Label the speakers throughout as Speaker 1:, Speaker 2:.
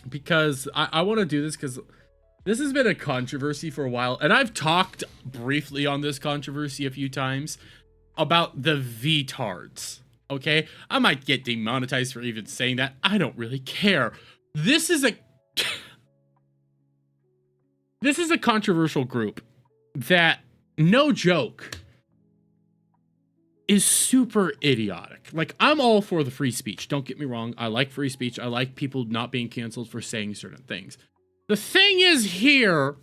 Speaker 1: because I want to do this because this has been a controversy for a while, and I've talked briefly on this controversy a few times about the VTards. Okay, I might get demonetized for even saying that. I don't really care. This is a this is a controversial group that, no joke, is super idiotic. Like, I'm all for the free speech. Don't get me wrong. I like free speech. I like people not being canceled for saying certain things. The thing is here,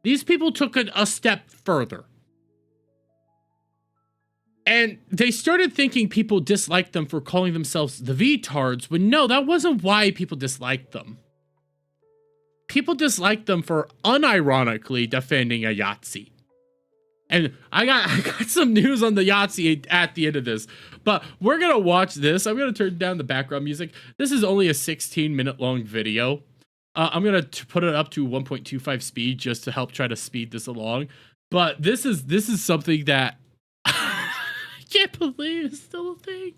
Speaker 1: these people took it a step further. And they started thinking people disliked them for calling themselves the VTards, when no, that wasn't why people disliked them. People disliked them for unironically defending a Yahtzee. And I got some news on the Yahtzee at the end of this, but we're gonna watch this. I'm gonna turn down the background music. This is only a 16-minute long video. I'm gonna put it up to 1.25 speed just to help try to speed this along. But this is something that I can't believe is still a thing.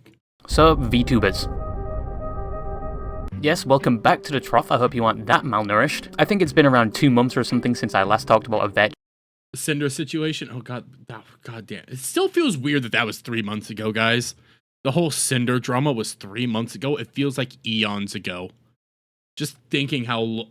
Speaker 2: So, VTubers. Yes, welcome back to the trough. I hope you aren't that malnourished. I think it's been around 2 months or something since I last talked about a vet.
Speaker 1: Cinder situation. Oh god damn. It still feels weird that was 3 months ago, guys. The whole Cinder drama was 3 months ago. It feels like eons ago. Just thinking how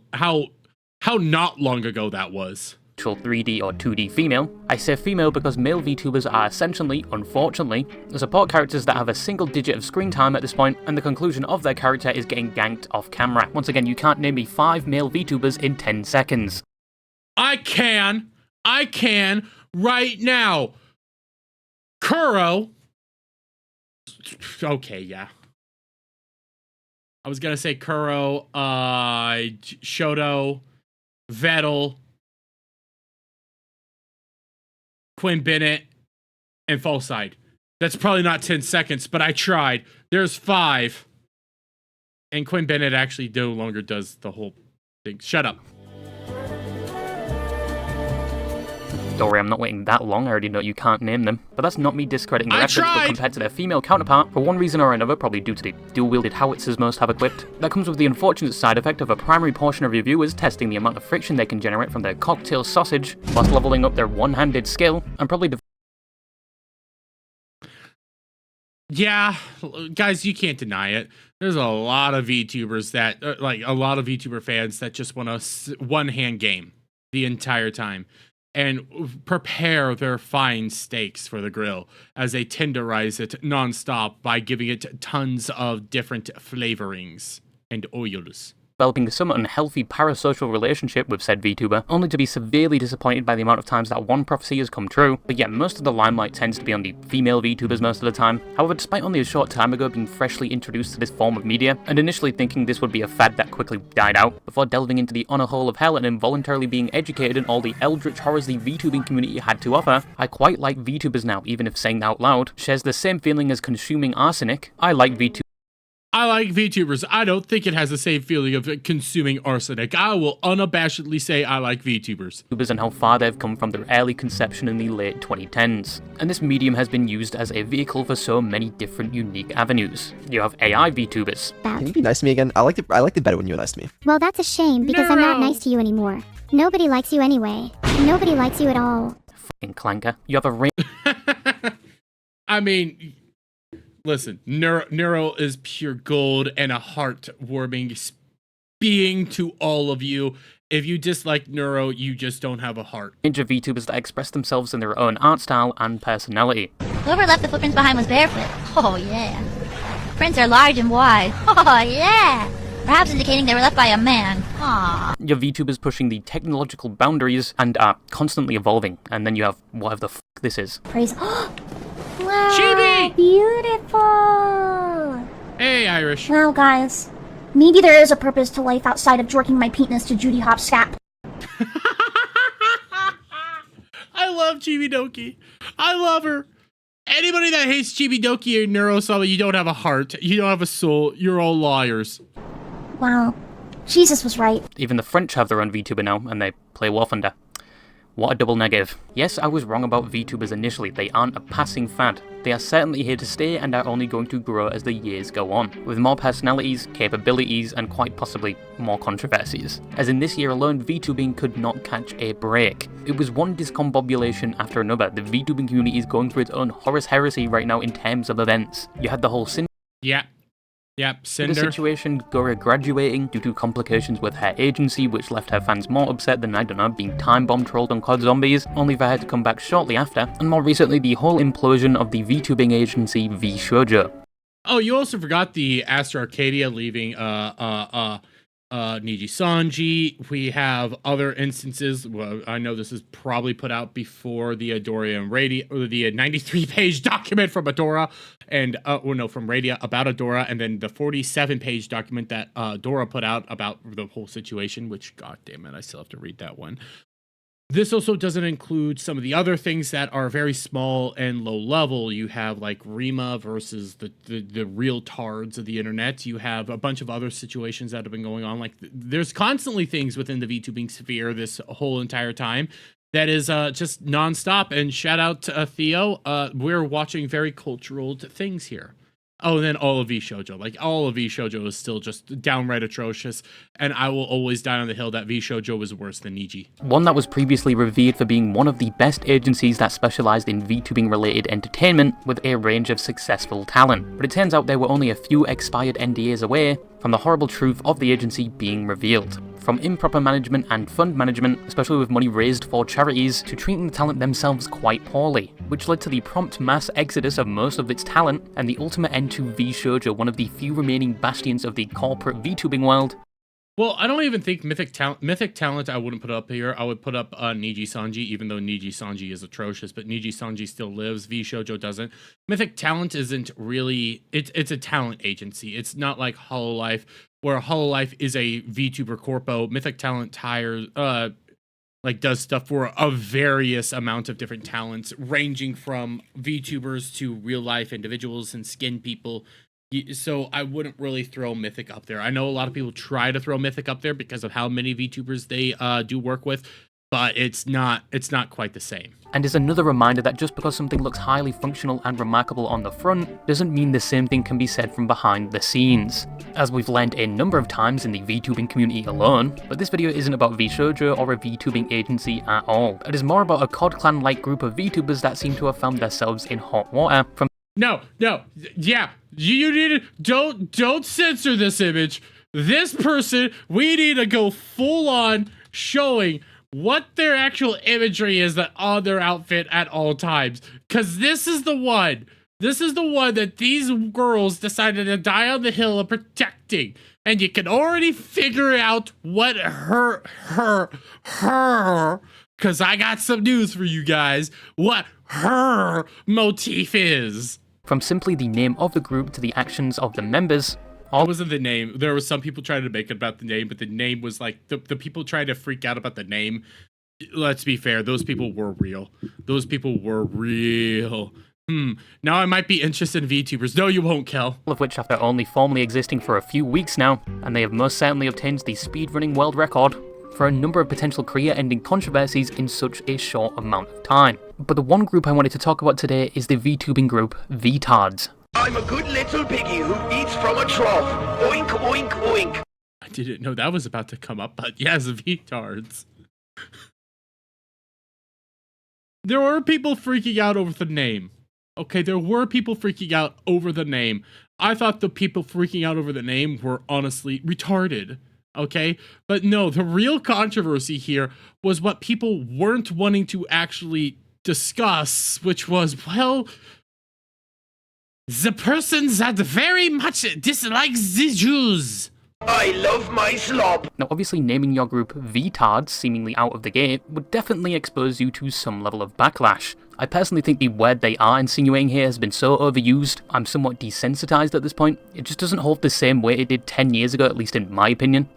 Speaker 1: not long ago that was.
Speaker 2: 3D or 2D female. I say female because male VTubers are essentially, unfortunately, support characters that have a single digit of screen time at this point, and the conclusion of their character is getting ganked off camera. Once again, you can't name me 5 male VTubers in 10 seconds.
Speaker 1: I can right now. Kuro. Okay, yeah. I was gonna say Kuro, Shoto, Vettel, Quinn Bennett, and Fallside. That's probably not 10 seconds, but I tried. There's 5. And Quinn Bennett actually no longer does the whole thing. Shut up.
Speaker 2: Don't worry, I'm not waiting that long, I already know you can't name them. But that's not me discrediting their efforts, but compared to their female counterpart, for one reason or another, probably due to the dual-wielded howitzers most have equipped, that comes with the unfortunate side effect of a primary portion of your viewers testing the amount of friction they can generate from their cocktail sausage, whilst leveling up their one-handed skill, and probably
Speaker 1: yeah, guys, you can't deny it. There's a lot of VTubers that, a lot of VTuber fans that just want a one-hand game the entire time and prepare their fine steaks for the grill as they tenderize it nonstop by giving it tons of different flavorings and oils.
Speaker 2: Developing a somewhat unhealthy parasocial relationship with said VTuber, only to be severely disappointed by the amount of times that one prophecy has come true. But yet, most of the limelight tends to be on the female VTubers most of the time. However, despite only a short time ago being freshly introduced to this form of media, and initially thinking this would be a fad that quickly died out, before delving into the honor hole of hell and involuntarily being educated in all the eldritch horrors the VTubing community had to offer, I quite like VTubers now, even if saying that out loud shares the same feeling as consuming arsenic. I like VTubers.
Speaker 1: I like VTubers. I don't think it has the same feeling of consuming arsenic. I will unabashedly say I like VTubers.
Speaker 2: And how far they've come from their early conception in the late 2010s. And this medium has been used as a vehicle for so many different unique avenues. You have AI VTubers.
Speaker 3: Can you be nice to me again? I liked it better when you were nice to me.
Speaker 4: Well, that's a shame, because I'm not nice to you anymore. Nobody likes you anyway. Nobody likes you at all.
Speaker 2: Fucking clanker. You have a ring.
Speaker 1: I mean, listen, Neuro is pure gold and a heart-warming being to all of you. If you dislike Neuro, you just don't have a heart.
Speaker 2: Ninja VTubers that express themselves in their own art style and personality.
Speaker 5: Whoever left the footprints behind was barefoot. Oh yeah. Prints are large and wide. Oh yeah. Perhaps indicating they were left by a man. Aww.
Speaker 2: You have VTubers pushing the technological boundaries and are constantly evolving. And then you have whatever the fuck this is.
Speaker 4: Praise. Wow.
Speaker 1: Chibi!
Speaker 4: Beautiful!
Speaker 1: Hey, Irish.
Speaker 6: Well, guys, maybe there is a purpose to life outside of jerking my penis to Judy Hop's scap.
Speaker 1: I love Chibi Doki. I love her. Anybody that hates Chibi Doki or Neurosama, you don't have a heart. You don't have a soul. You're all liars.
Speaker 6: Wow. Jesus was right.
Speaker 2: Even the French have their own VTuber now, and they play War Thunder. What a double negative. Yes, I was wrong about VTubers initially, they aren't a passing fad. They are certainly here to stay and are only going to grow as the years go on, with more personalities, capabilities, and quite possibly more controversies. As in this year alone, VTubing could not catch a break. It was one discombobulation after another. The VTubing community is going through its own Horus heresy right now in terms of events. You had the whole
Speaker 1: Yep,
Speaker 2: the
Speaker 1: Cinder.
Speaker 2: situation, Gora graduating due to complications with her agency, which left her fans more upset than, I don't know, being time-bomb trolled on COD Zombies, only for her to come back shortly after, and more recently the whole implosion of the VTubing agency VShoujo.
Speaker 1: Oh, you also forgot the Astro Arcadia leaving Niji Sanji. We have other instances. Well, I know this is probably put out before the Adora and Radia, or the 93-page document from Adora and from Radia about Adora, and then the 47-page document that Adora put out about the whole situation. Which, god damn it, I still have to read that one. This also doesn't include some of the other things that are very small and low level. You have like Rima versus the real tards of the internet. You have a bunch of other situations that have been going on. Like there's constantly things within the VTubing sphere this whole entire time that is just nonstop. And shout out to Theo. We're watching very cultural things here. Oh, and then all of VShoujo. Like, all of VShoujo is still just downright atrocious, and I will always die on the hill that VShoujo is worse than Niji.
Speaker 2: One that was previously revered for being one of the best agencies that specialised in VTubing-related entertainment with a range of successful talent. But it turns out they were only a few expired NDAs away from the horrible truth of the agency being revealed. From improper management and fund management, especially with money raised for charities, to treating the talent themselves quite poorly, which led to the prompt mass exodus of most of its talent and the ultimate end to VShoujo, one of the few remaining bastions of the corporate VTubing world.
Speaker 1: Well, I don't even think Mythic Talent I wouldn't put up here. I would put up Niji Sanji, even though Niji Sanji is atrocious, but Niji Sanji still lives. VShoujo doesn't. Mythic Talent isn't really... It's a talent agency. It's not like Hololive, where Hololive is a VTuber corpo. Mythic Talent does stuff for a various amount of different talents, ranging from VTubers to real-life individuals and skin people. So I wouldn't really throw Mythic up there. I know a lot of people try to throw Mythic up there because of how many VTubers they do work with, but it's not quite the same.
Speaker 2: And is another reminder that just because something looks highly functional and remarkable on the front, doesn't mean the same thing can be said from behind the scenes. As we've learned a number of times in the VTubing community alone, but this video isn't about VShoujo or a VTubing agency at all. It is more about a COD Clan-like group of VTubers that seem to have found themselves in hot water from...
Speaker 1: No, yeah, you need to, don't censor this image. This person, we need to go full on showing what their actual imagery is that on their outfit at all times. Cause this is the one that these girls decided to die on the hill of protecting. And you can already figure out what her, cause I got some news for you guys, what her motif is.
Speaker 2: From simply the name of the group to the actions of the members.
Speaker 1: All wasn't the name. There was some people trying to make it about the name, but the name was like, the people trying to freak out about the name. Let's be fair, those people were real. Those people were real. Now I might be interested in VTubers. No, you won't, Kel.
Speaker 2: All of which after only formally existing for a few weeks now, and they have most certainly obtained the speedrunning world record for a number of potential career-ending controversies in such a short amount of time. But the one group I wanted to talk about today is the VTubing group VTards.
Speaker 7: I'm a good little piggy who eats from a trough. Oink, oink, oink.
Speaker 1: I didn't know that was about to come up, but yes, VTards. There were people freaking out over the name. Okay, there were people freaking out over the name. I thought the people freaking out over the name were honestly retarded. Okay, but no, the real controversy here was what people weren't wanting to actually discuss, which was, well, the person that very much dislikes the Jews.
Speaker 7: I love my slob.
Speaker 2: Now obviously naming your group VTards seemingly out of the gate would definitely expose you to some level of backlash. I personally think the word they are insinuating here has been so overused, I'm somewhat desensitized at this point. It just doesn't hold the same weight it did 10 years ago, at least in my opinion.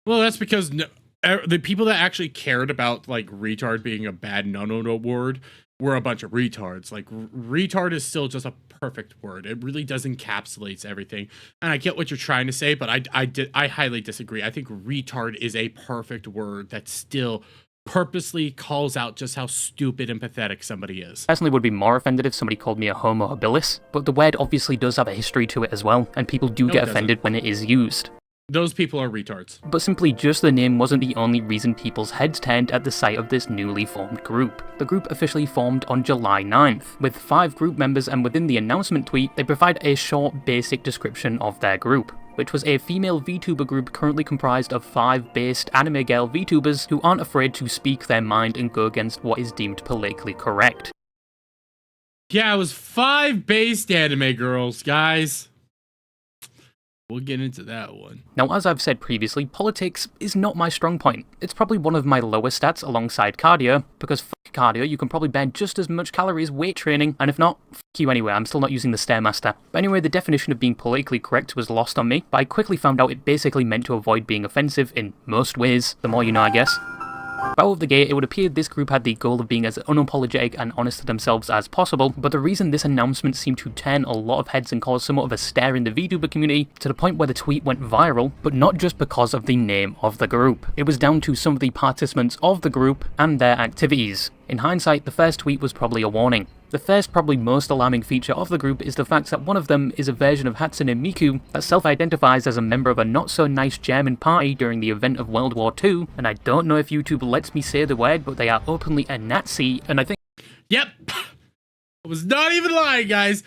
Speaker 1: Well, that's because the people that actually cared about, like, retard being a bad no word were a bunch of retards. Like, retard is still just a perfect word. It really does encapsulate everything. And I get what you're trying to say, but I highly disagree. I think retard is a perfect word that still purposely calls out just how stupid and pathetic somebody is.
Speaker 2: Personally would be more offended if somebody called me a homo habilis, but the word obviously does have a history to it as well, and people do
Speaker 1: No,
Speaker 2: get
Speaker 1: it
Speaker 2: offended when it is used.
Speaker 1: Those people are retards.
Speaker 2: But simply just the name wasn't the only reason people's heads turned at the sight of this newly formed group. The group officially formed on July 9th, with 5 group members, and within the announcement tweet, they provide a short, basic description of their group, which was a female VTuber group currently comprised of 5 based anime girl VTubers who aren't afraid to speak their mind and go against what is deemed politically correct.
Speaker 1: Yeah, it was 5 based anime girls, guys. We'll get into that one.
Speaker 2: Now, as I've said previously, politics is not my strong point. It's probably one of my lower stats alongside cardio, because fuck cardio, you can probably burn just as much calories weight training, and if not, fuck you anyway, I'm still not using the Stairmaster. But anyway, the definition of being politically correct was lost on me, but I quickly found out it basically meant to avoid being offensive in most ways, the more you know, I guess. Out of the gate, it would appear this group had the goal of being as unapologetic and honest to themselves as possible, but the reason this announcement seemed to turn a lot of heads and cause somewhat of a stir in the VTuber community, to the point where the tweet went viral, but not just because of the name of the group. It was down to some of the participants of the group and their activities. In hindsight, the first tweet was probably a warning. The first, probably most alarming feature of the group is the fact that one of them is a version of Hatsune Miku that self-identifies as a member of a not-so-nice German party during the event of World War II, and I don't know if YouTube lets me say the word, but they are openly a Nazi, and I think—
Speaker 1: Yep. I was not even lying, guys.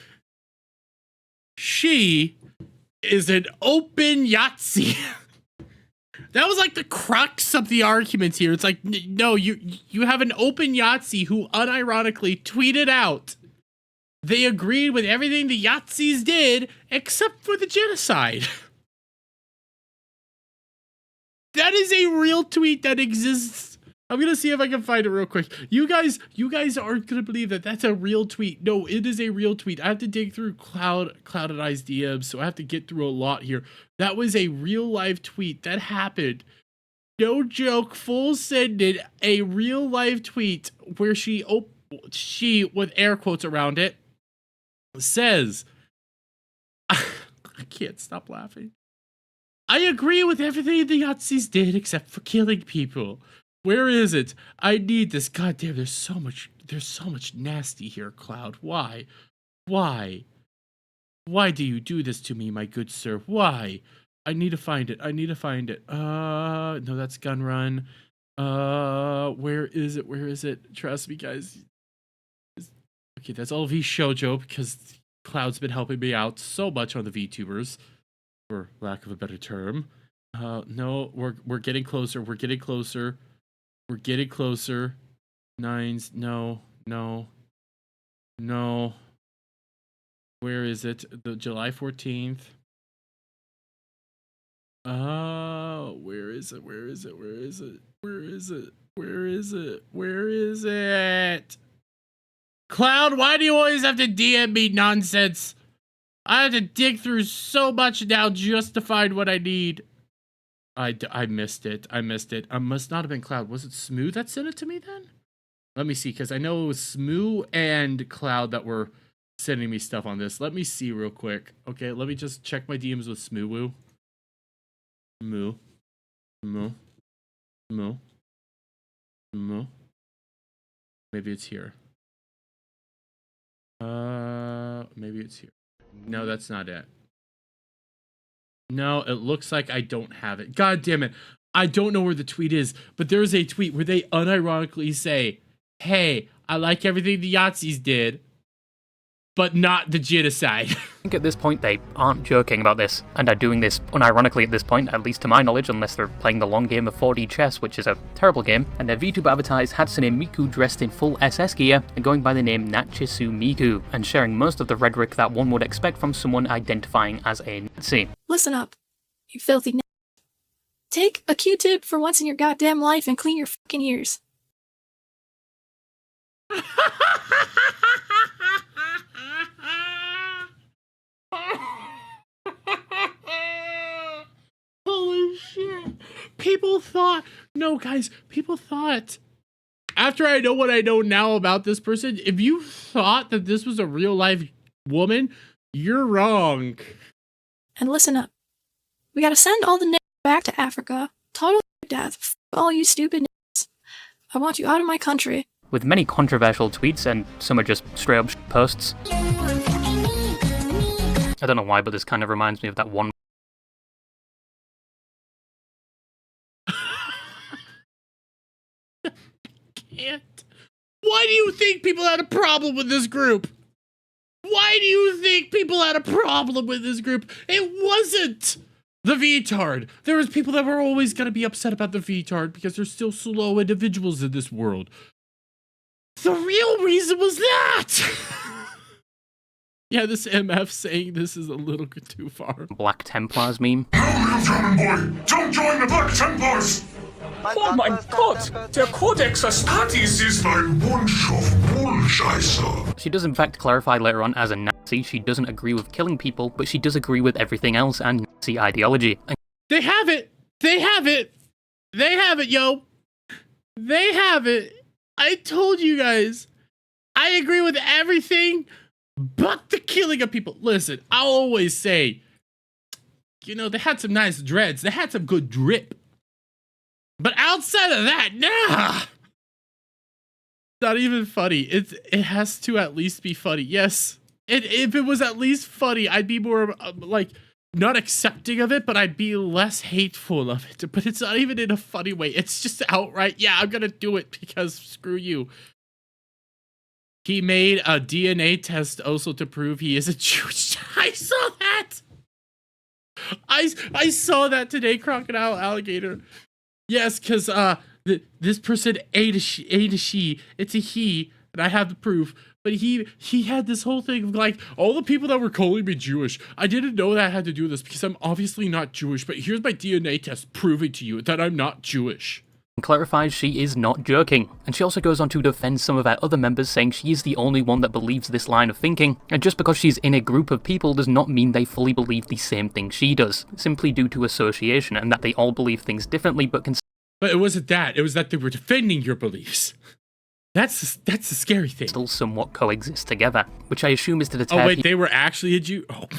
Speaker 1: She is an open Yahtzee. That was like the crux of the argument here. It's like, no, you have an open Yahtzee who unironically tweeted out they agreed with everything the Yahtzees did except for the genocide. That is a real tweet that exists. I'm gonna see if I can find it real quick. You guys aren't gonna believe that that's a real tweet. No, it is a real tweet. I have to dig through Clouded Eyes DMs, so I have to get through a lot here. That was a real life tweet that happened. No joke, full sended, a real life tweet where she with air quotes around it says, I can't stop laughing. I agree with everything the Yahtzees did except for killing people. Where is it? I need this. God damn, there's so much nasty here, Cloud. Why? Why do you do this to me, my good sir? Why? I need to find it. No, that's Gun Run. Where is it? Trust me, guys. Okay, that's all V Shoujo because Cloud's been helping me out so much on the VTubers, for lack of a better term. No, we're getting closer. We're getting closer. Nines, no. Where is it? The July 14th. Where is it? Cloud, why do you always have to DM me nonsense? I have to dig through so much now just to find what I need. I missed it. I must not have been Cloud. Was it Smooth that sent it to me then? Let me see, because I know it was Smooth and Cloud that were sending me stuff on this. Let me see real quick. Okay, let me just check my DMs with Smooth. Moo. Maybe it's here. Maybe it's here. No, that's not it. No, it looks like I don't have it. God damn it. I don't know where the tweet is, but there's a tweet where they unironically say, hey, I like everything the Yahtzees did, but not the genocide.
Speaker 2: I think at this point they aren't joking about this, and are doing this unironically at this point, at least to my knowledge, unless they're playing the long game of 4D chess, which is a terrible game, and their VTuber advertised Hatsune Miku dressed in full SS gear and going by the name Nachisu Miku, and sharing most of the rhetoric that one would expect from someone identifying as a Nazi.
Speaker 8: Listen up, you filthy Take a Q-tip for once in your goddamn life and clean your fucking ears.
Speaker 1: Holy shit. People thought, after I know what I know now about this person, if you thought that this was a real life woman, you're wrong.
Speaker 8: And listen up. We gotta send all the niggas back to Africa. Total death. F all you stupid niggas. I want you out of my country.
Speaker 2: With many controversial tweets, and some are just straight up posts. I don't know why, but this kind of reminds me of that one.
Speaker 1: Can't. Why do you think people had a problem with this group? Why do you think people had a problem with this group? It wasn't the VTard. There was people that were always going to be upset about the VTard because they're still slow individuals in this world. The real reason was that! Yeah, this MF saying this is a little too far.
Speaker 2: Black Templars meme.
Speaker 7: German boy, don't join the Black Templars!
Speaker 9: Oh mein Gott, der Codex Astartes ist ein Bunch of Bullscheiße.
Speaker 2: She does in fact clarify later on as a Nazi she doesn't agree with killing people, but she does agree with everything else and Nazi ideology.
Speaker 1: They have it! They have it! They have it, yo! They have it! I told you guys! I agree with everything but the killing of people. Listen, I'll always say, you know, they had some nice dreads. They had some good drip. But outside of that, nah! Not even funny. It has to at least be funny. Yes, if it was at least funny, I'd be more, like, not accepting of it, but I'd be less hateful of it. But it's not even in a funny way. It's just outright, yeah, I'm gonna do it because screw you. He made a DNA test also to prove he is a Jewish. I saw that! I saw that today, Crocodile Alligator. Yes, because this person ate a she. It's a he, and I have the proof. But he had this whole thing of like, all the people that were calling me Jewish, I didn't know that I had to do this because I'm obviously not Jewish, but here's my DNA test proving to you that I'm not Jewish.
Speaker 2: Clarifies she is not joking, and she also goes on to defend some of our other members, saying she is the only one that believes this line of thinking, and just because she's in a group of people does not mean they fully believe the same thing she does, simply due to association, and that they all believe things differently but can.
Speaker 1: But it wasn't that, it was that they were defending your beliefs. That's the scary thing.
Speaker 2: Still somewhat coexist together, which I assume is to deter.
Speaker 1: Oh wait, they were actually a Jew? Oh.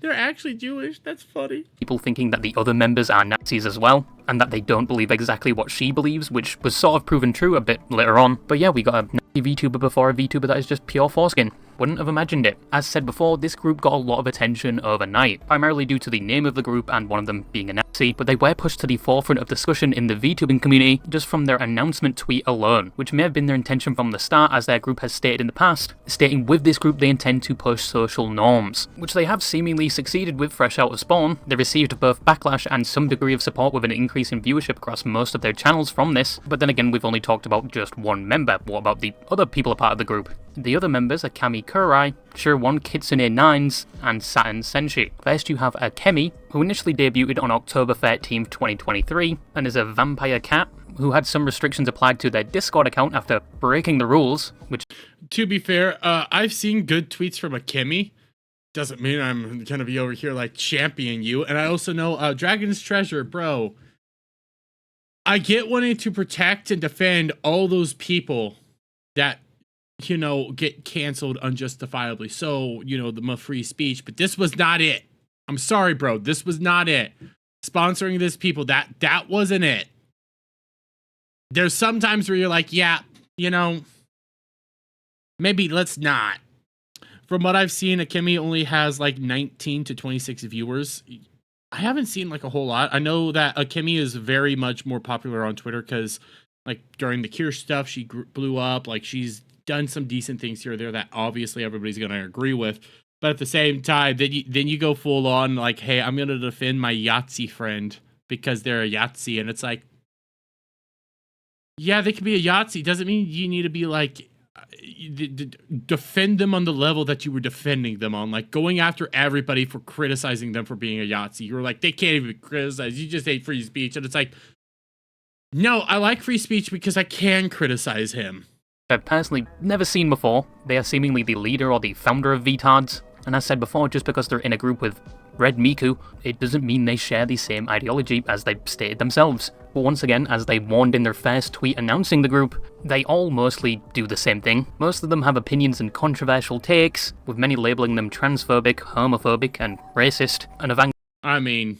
Speaker 1: They're actually Jewish, that's funny.
Speaker 2: People thinking that the other members are Nazis as well, and that they don't believe exactly what she believes, which was sort of proven true a bit later on. But yeah, we got a Nazi VTuber before a VTuber that is just pure foreskin. Wouldn't have imagined it. As said before, this group got a lot of attention overnight, primarily due to the name of the group and one of them being a Nazi, but they were pushed to the forefront of discussion in the VTubing community just from their announcement tweet alone, which may have been their intention from the start, as their group has stated in the past, stating with this group they intend to push social norms, which they have seemingly succeeded with fresh out of spawn. They received both backlash and some degree of support with an increase in viewership across most of their channels from this, but then again we've only talked about just one member. What about the other people a part of the group? The other members are Kami Kurai, Sure1 Kitsune Nines, and Saturn Senshi. First you have Akemi, who initially debuted on October 13th, 2023, and is a vampire cat who had some restrictions applied to their Discord account after breaking the rules, which...
Speaker 1: To be fair, I've seen good tweets from Akemi. Doesn't mean I'm gonna be over here like championing you. And I also know Dragon's Treasure, bro. I get wanting to protect and defend all those people that, you know, get canceled unjustifiably. So, you know, the free speech, but this was not it. I'm sorry, bro. This was not it. Sponsoring this people, that wasn't it. There's sometimes where you're like, yeah, you know, maybe let's not. From what I've seen, Akemi only has like 19 to 26 viewers. I haven't seen like a whole lot. I know that Akemi is very much more popular on Twitter because like during the Cure stuff, she blew up. Like she's done some decent things here or there that obviously everybody's going to agree with. But at the same time, then you go full on like, hey, I'm going to defend my Yahtzee friend because they're a Yahtzee. And it's like, yeah, they could be a Yahtzee. Doesn't mean you need to be like, defend them on the level that you were defending them on. Like going after everybody for criticizing them for being a Yahtzee. You were like, they can't even criticize. You just hate free speech. And it's like, no, I like free speech because I can criticize him.
Speaker 2: I've personally never seen before. They are seemingly the leader or the founder of VTards, and as said before, just because they're in a group with Red Miku, it doesn't mean they share the same ideology as they stated themselves. But once again, as they warned in their first tweet announcing the group, they all mostly do the same thing. Most of them have opinions and controversial takes, with many labeling them transphobic, homophobic, and racist, and
Speaker 1: I mean,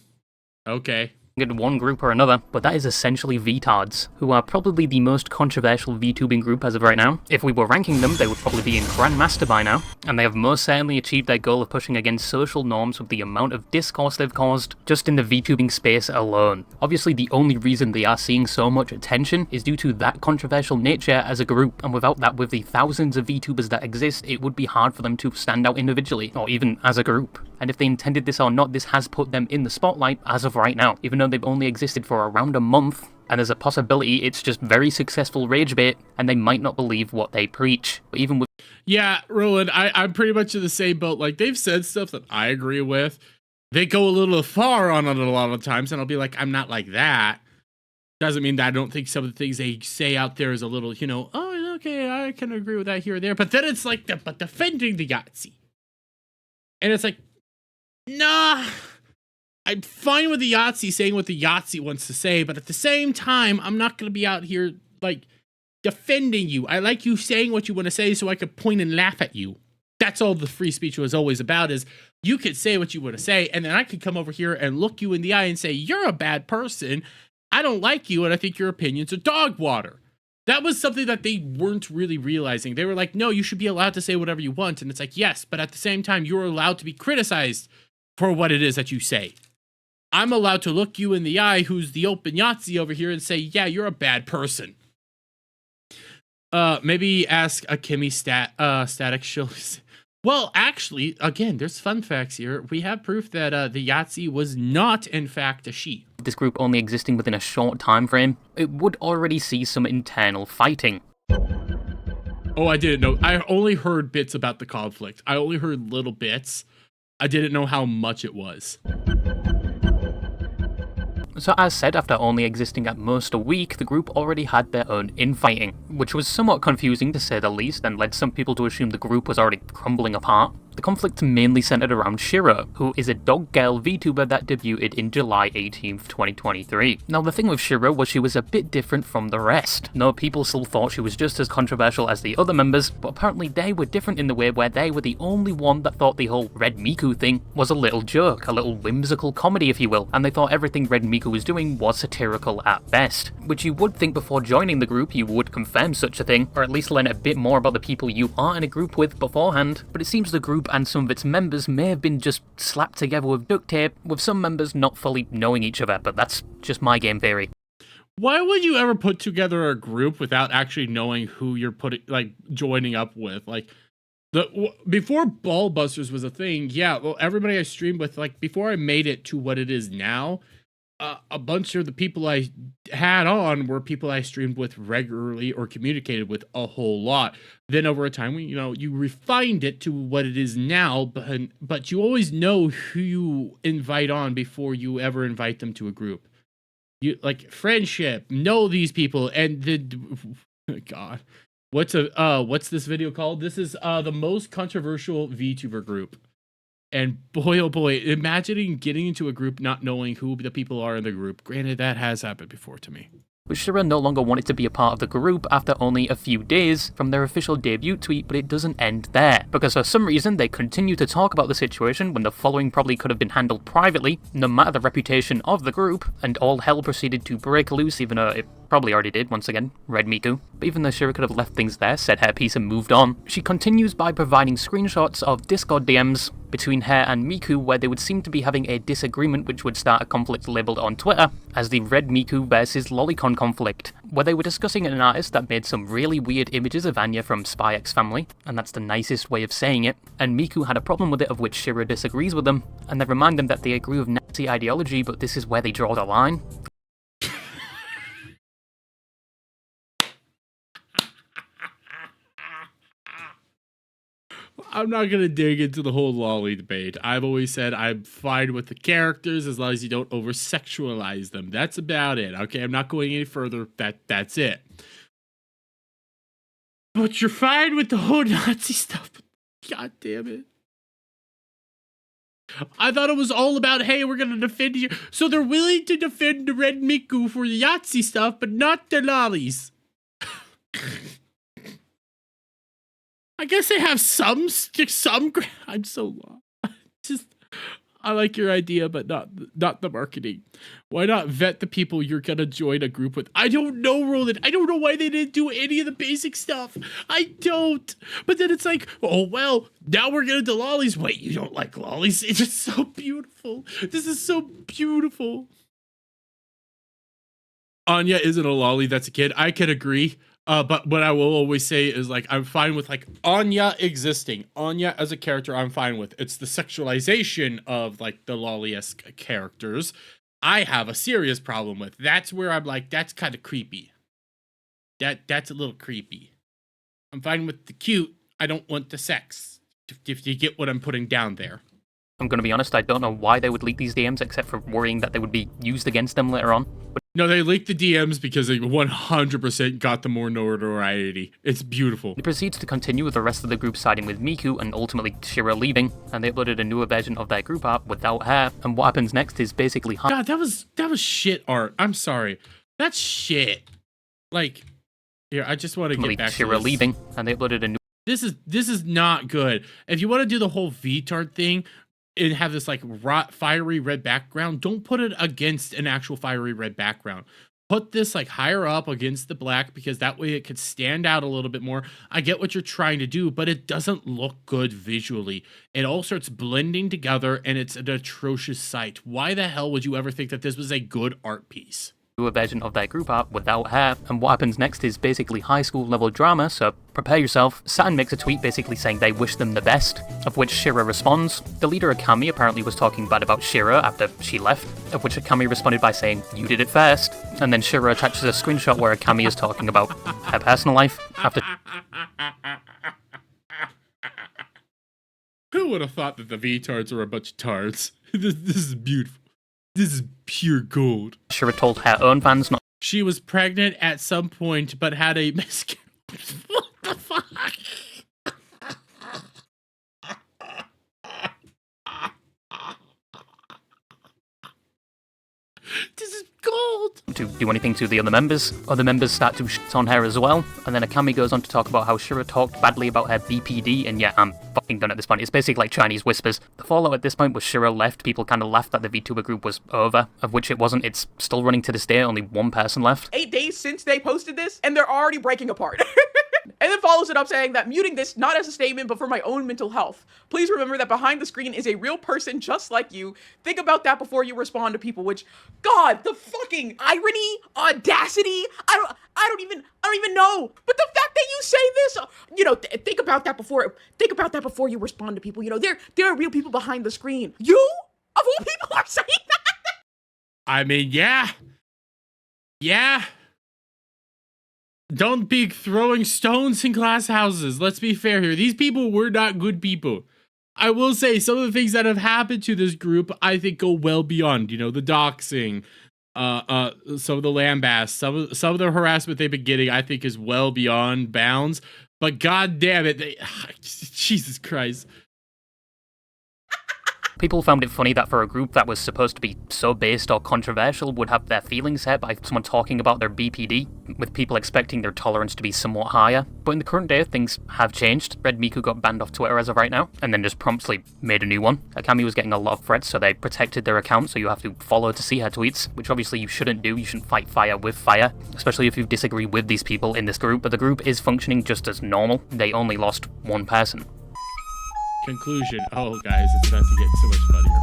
Speaker 1: okay.
Speaker 2: in one group or another, but that is essentially VTards, who are probably the most controversial VTubing group as of right now. If we were ranking them, they would probably be in Grandmaster by now, and they have most certainly achieved their goal of pushing against social norms with the amount of discourse they've caused just in the VTubing space alone. Obviously, the only reason they are seeing so much attention is due to that controversial nature as a group, and without that, with the thousands of VTubers that exist, it would be hard for them to stand out individually, or even as a group. And if they intended this or not, this has put them in the spotlight as of right now, even though they've only existed for around a month, and there's a possibility it's just very successful rage bait, and they might not believe what they preach. But even with
Speaker 1: Yeah, Roland, I'm pretty much in the same boat. Like, they've said stuff that I agree with. They go a little far on it a lot of times, and I'll be like, I'm not like that. Doesn't mean that I don't think some of the things they say out there is a little, you know, oh, okay, I can agree with that here or there. But then it's like, but defending the Yahtzee. And it's like, nah, I'm fine with the Yahtzee saying what the Yahtzee wants to say, but at the same time, I'm not going to be out here, like, defending you. I like you saying what you want to say so I could point and laugh at you. That's all the free speech was always about, is you could say what you want to say, and then I could come over here and look you in the eye and say, you're a bad person, I don't like you, and I think your opinions are dog water. That was something that they weren't really realizing. They were like, no, you should be allowed to say whatever you want, and it's like, yes, but at the same time, you're allowed to be criticized for what it is that you say. I'm allowed to look you in the eye, who's the open Yahtzee over here, and say, yeah, you're a bad person. Maybe ask a Kimmy static she'll. Well, actually, again, there's fun facts here. We have proof that the Yahtzee was not, in fact, a she.
Speaker 2: this group only existing within a short time frame, it would already see some internal fighting.
Speaker 1: Oh, I didn't know. I only heard bits about the conflict. I only heard little bits. I didn't know how much it was.
Speaker 2: So as said, after only existing at most a week, the group already had their own infighting, which was somewhat confusing to say the least and led some people to assume the group was already crumbling apart. The conflict mainly centered around Shiro, who is a dog girl VTuber that debuted in July 18th, 2023. Now the thing with Shiro was she was a bit different from the rest. No, people still thought she was just as controversial as the other members, but apparently they were different in the way where they were the only one that thought the whole Red Miku thing was a little joke, a little whimsical comedy if you will, and they thought everything Red Miku was doing was satirical at best. Which you would think before joining the group you would confirm such a thing, or at least learn a bit more about the people you are in a group with beforehand, but it seems the group and some of its members may have been just slapped together with duct tape, with some members not fully knowing each other, but that's just my game theory.
Speaker 1: Why would you ever put together a group without actually knowing who you're joining up with? Like, before Ballbusters was a thing, yeah, well, everybody I streamed with, like, before I made it to what it is now, a bunch of the people I had on were people I streamed with regularly or communicated with a whole lot. Then over a time, you refined it to what it is now, but you always know who you invite on before you ever invite them to a group. You like friendship, know these people, and God, what's this video called? This is the most controversial VTuber group. And boy, oh boy, imagining getting into a group not knowing who the people are in the group. Granted, that has happened before to me.
Speaker 2: But Shiro no longer wanted to be a part of the group after only a few days from their official debut tweet, but it doesn't end there. Because for some reason, they continue to talk about the situation when the following probably could have been handled privately, no matter the reputation of the group, and all hell proceeded to break loose, even though it probably already did, once again, Red Miku. But even though Shiro could have left things there, said her piece and moved on, she continues by providing screenshots of Discord DMs between her and Miku where they would seem to be having a disagreement which would start a conflict labelled on Twitter as the Red Miku versus Lolicon conflict, where they were discussing an artist that made some really weird images of Anya from Spy X Family, and that's the nicest way of saying it, and Miku had a problem with it of which Shiro disagrees with them, and they remind them that they agree with Nazi ideology but this is where they draw the line.
Speaker 1: I'm not going to dig into the whole lolly debate. I've always said I'm fine with the characters as long as you don't over-sexualize them. That's about it, okay? I'm not going any further. That's it. But you're fine with the whole Nazi stuff. God damn it. I thought it was all about, hey, we're going to defend you. So they're willing to defend the Red Miku for the Yahtzee stuff, but not the lollies. I guess they have some. I'm so lost. I like your idea, but not the marketing. Why not vet the people you're gonna join a group with? I don't know, Roland. I don't know why they didn't do any of the basic stuff. I don't. But then it's like, oh well, now we're gonna do lollies. Wait, you don't like lollies? It's just so beautiful. This is so beautiful. Anya isn't a lolly. That's a kid. I can agree. But what I will always say is, like, I'm fine with, like, Anya existing. Anya as a character, I'm fine with. It's the sexualization of, like, the lolly-esque characters I have a serious problem with. That's where I'm like, that's kind of creepy. That's a little creepy. I'm fine with the cute. I don't want the sex. If you get what I'm putting down there.
Speaker 2: I'm gonna be honest, I don't know why they would leak these DMs except for worrying that they would be used against them later on. But
Speaker 1: no, they leaked the DMs because they 100% got the more notoriety. It's beautiful.
Speaker 2: It proceeds to continue with the rest of the group siding with Miku and ultimately Shira leaving, and they uploaded a newer version of their group art without her, and what happens next is basically
Speaker 1: God, that was shit art. I'm sorry. That's shit. Like, here, I just want to get back
Speaker 2: Shira
Speaker 1: to this.
Speaker 2: leaving, and they uploaded a new.
Speaker 1: This is not good. If you want to do the whole VTuber thing and have this like fiery red background, don't put it against an actual fiery red background. Put this like higher up against the black, because that way it could stand out a little bit more. I get what you're trying to do, but it doesn't look good visually. It all starts blending together and it's an atrocious sight. Why the hell would you ever think that this was a good art piece?
Speaker 2: Newer version of their group art without her, and what happens next is basically high school level drama, so prepare yourself. Saturn makes a tweet basically saying they wish them the best, of which Shira responds. The leader Akami apparently was talking bad about Shira after she left, of which Akami responded by saying, "You did it first." And then Shira attaches a screenshot where Akami is talking about her personal life after.
Speaker 1: Who would have thought that the VTurbs are a bunch of tards? This is beautiful. This is pure gold.
Speaker 2: Shira told her own fans not.
Speaker 1: She was pregnant at some point, but had a miscarriage. What the fuck? This is gold.
Speaker 2: To do anything to the other members. Other members start to shit on her as well, and then Akami goes on to talk about how Shira talked badly about her BPD, and yeah, I'm fucking done at this point. It's basically like Chinese whispers. The fallout at this point was Shira left. People kind of laughed that the VTuber group was over, of which it wasn't. It's still running to this day, only one person left.
Speaker 10: 8 days since they posted this, and they're already breaking apart. And then follows it up saying that muting this not as a statement, but for my own mental health. Please remember that behind the screen is a real person just like you. Think about that before you respond to people, which, God, the fucking irony, audacity, I don't even know. But the fact that you say this, you know, think about that before you respond to people. You know, there are real people behind the screen. You, of all people, are saying that?
Speaker 1: I mean, yeah. Yeah. Don't be throwing stones in glass houses. Let's be fair here. These people were not good people. I will say some of the things that have happened to this group, I think, go well beyond, you know, the doxing, some of the lambast, some of the harassment they've been getting, I think is well beyond bounds. But god damn it, Jesus Christ.
Speaker 2: People found it funny that for a group that was supposed to be so based or controversial would have their feelings hurt by someone talking about their BPD, with people expecting their tolerance to be somewhat higher. But in the current day, things have changed. Red Miku got banned off Twitter as of right now, and then just promptly made a new one. Akami was getting a lot of threats, so they protected their account, so you have to follow to see her tweets, which obviously you shouldn't do. You shouldn't fight fire with fire, especially if you disagree with these people in this group. But the group is functioning just as normal. They only lost one person.
Speaker 1: Conclusion. Oh, guys, it's about to get so much funnier.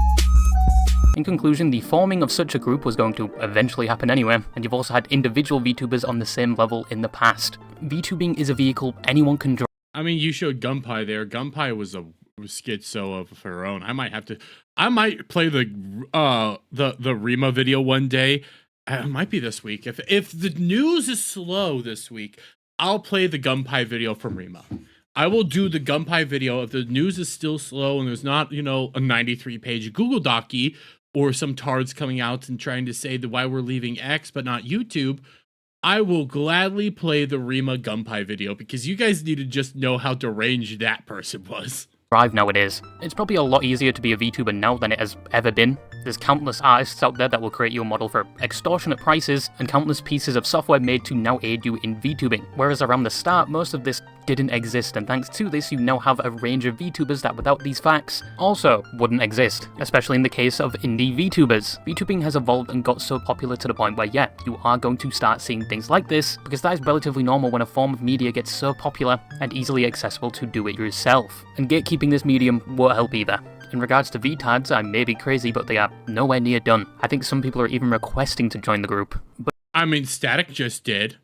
Speaker 2: In conclusion, the forming of such a group was going to eventually happen anyway, and you've also had individual VTubers on the same level in the past. VTubing is a vehicle anyone can draw.
Speaker 1: I mean, you showed Gunpei there. Gunpei was schizo of her own. I might play the Rima video one day. It might be this week. If the news is slow this week, I'll play the Gunpei video from Rima. I will do the Gunpei video if the news is still slow and there's not, you know, a 93-page Google Docy or some tards coming out and trying to say that why we're leaving X but not YouTube. I will gladly play the Rima Gunpei video because you guys need to just know how deranged that person was.
Speaker 2: thrive nowadays. It's probably a lot easier to be a VTuber now than it has ever been. There's countless artists out there that will create you a model for extortionate prices, and countless pieces of software made to now aid you in VTubing. Whereas around the start, most of this didn't exist, and thanks to this, you now have a range of VTubers that without these facts also wouldn't exist, especially in the case of indie VTubers. VTubing has evolved and got so popular to the point where, yeah, you are going to start seeing things like this, because that is relatively normal when a form of media gets so popular and easily accessible to do it yourself. And gatekeeping this medium won't help either. In regards to VTads, I may be crazy, but they are nowhere near done. I think some people are even requesting to join the group. But
Speaker 1: I mean, Static just did.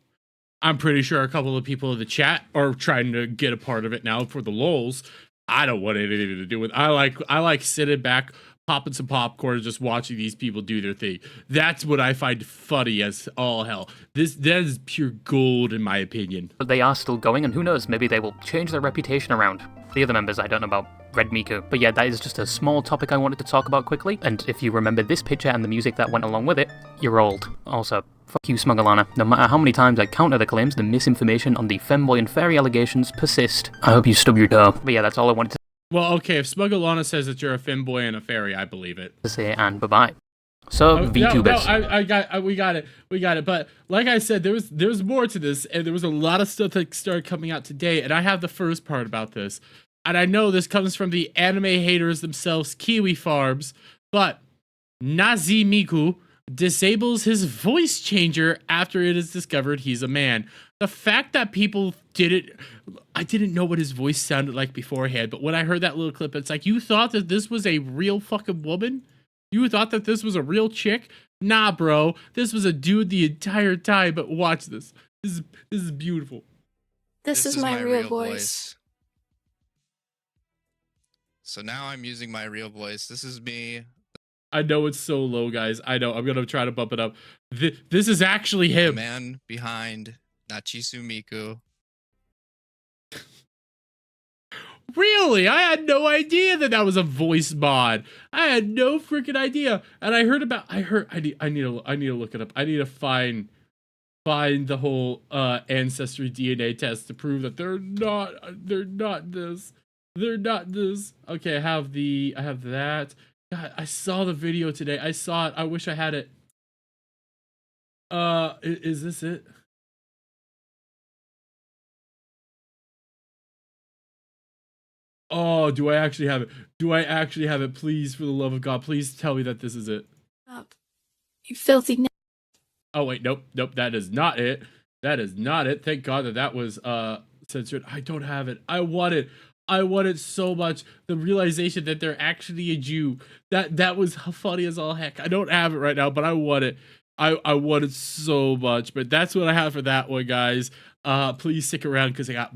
Speaker 1: I'm pretty sure a couple of people in the chat are trying to get a part of it now for the lols. I don't want anything to do with it. I like sitting back, popping some popcorn, just watching these people do their thing. That's what I find funny as all hell. That is pure gold in my opinion.
Speaker 2: But they are still going, and who knows, maybe they will change their reputation around. The other members I don't know about. Red Miku. But yeah, that is just a small topic I wanted to talk about quickly, and if you remember this picture and the music that went along with it, you're old. Also, fuck you, Smuggalana. No matter how many times I counter the claims, the misinformation on the femboy and fairy allegations persist. I hope you stub your toe. But yeah, that's all I wanted to
Speaker 1: Well, okay, if Smuggalana says that you're a femboy and a fairy, I believe it.
Speaker 2: say, and bye-bye. So, VTubers.
Speaker 1: We got it. But like I said, there's more to this, and there was a lot of stuff that started coming out today, and I have the first part about this. And I know this comes from the anime haters themselves, Kiwi Farms, but Nazimiku disables his voice changer after it is discovered he's a man. The fact that people I didn't know what his voice sounded like beforehand, but when I heard that little clip, it's like, you thought that this was a real fucking woman? You thought that this was a real chick? Nah, bro. This was a dude the entire time, but watch this. This is beautiful.
Speaker 8: This is my real voice.
Speaker 11: So now I'm using my real voice. This is me.
Speaker 1: I know it's so low, guys. I know. I'm going to try to bump it up. This is actually him.
Speaker 11: The man behind Nachisu Miku.
Speaker 1: Really? I had no idea that was a voice mod. I had no freaking idea. And I heard I need to look it up. I need to find the whole ancestry DNA test to prove that they're not this. They're not this. Okay, I have that. God, I saw the video today. I saw it. I wish I had it. Is this it? Oh, do I actually have it? Do I actually have it? Please, for the love of God, please tell me that this is it.
Speaker 8: Up, you filthy.
Speaker 1: Oh wait, nope, that is not it. That is not it. Thank God that was censored. I don't have it. I want it so much. The realization that they're actually a Jew. That was funny as all heck. I don't have it right now, but I want it. I want it so much. But that's what I have for that one, guys. Please stick around because I got